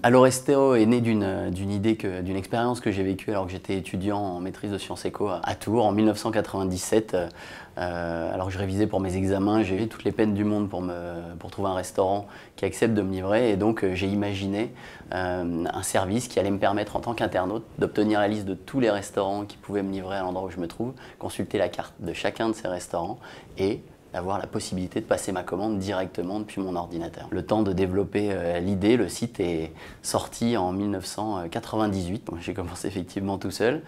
Allo-Resto est né d'une expérience que j'ai vécue alors que j'étais étudiant en maîtrise de sciences éco à Tours en 1997. Alors que je révisais pour mes examens, j'ai eu toutes les peines du monde pour trouver un restaurant qui accepte de me livrer. Et donc j'ai imaginé un service qui allait me permettre en tant qu'internaute d'obtenir la liste de tous les restaurants qui pouvaient me livrer à l'endroit où je me trouve, consulter la carte de chacun de ces restaurants et avoir la possibilité de passer ma commande directement depuis mon ordinateur. Le temps de développer l'idée, le site est sorti en 1998. J'ai commencé effectivement tout seul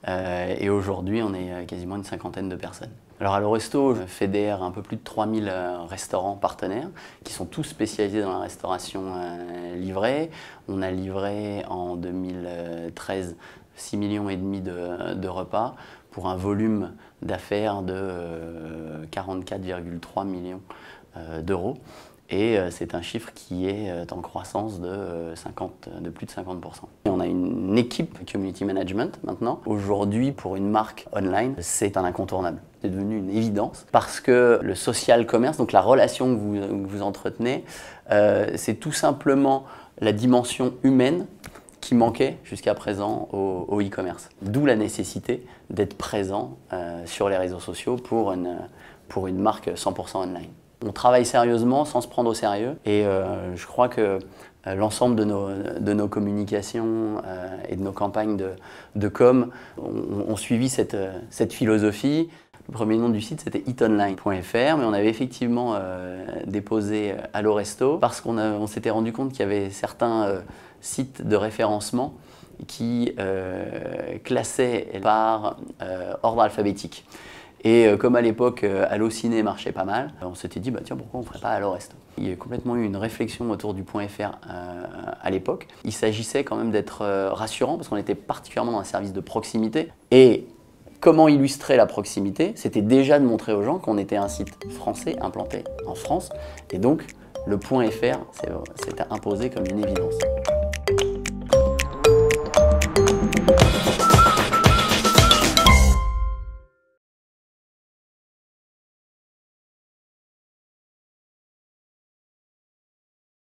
et aujourd'hui on est quasiment une cinquantaine de personnes. Alors Allo-Resto fédère un peu plus de 3000 restaurants partenaires qui sont tous spécialisés dans la restauration livrée. On a livré en 2013 6,5 millions de repas pour un volume d'affaires de 44,3 millions d'euros. Et c'est un chiffre qui est en croissance de plus de 50%. Et on a une équipe Community Management maintenant. Aujourd'hui, pour une marque online, c'est un incontournable. C'est devenu une évidence parce que le social commerce, donc la relation que vous entretenez, c'est tout simplement la dimension humaine qui manquait jusqu'à présent au e-commerce. D'où la nécessité d'être présent sur les réseaux sociaux pour une marque 100% online. On travaille sérieusement sans se prendre au sérieux et je crois que l'ensemble de nos communications et de nos campagnes de com ont suivi cette philosophie. Le premier nom du site c'était eatonline.fr, mais on avait effectivement déposé Allo-Resto parce qu'on s'était rendu compte qu'il y avait certains sites de référencement qui classaient par ordre alphabétique. Et comme à l'époque Allociné marchait pas mal, on s'était dit bah tiens, pourquoi on ne ferait pas Allo-Resto. Il y a complètement eu une réflexion autour du .fr à l'époque. Il s'agissait quand même d'être rassurant parce qu'on était particulièrement dans un service de proximité. Et comment illustrer la proximité? C'était déjà de montrer aux gens qu'on était un site français implanté en France. Et donc le .fr s'était imposé comme une évidence.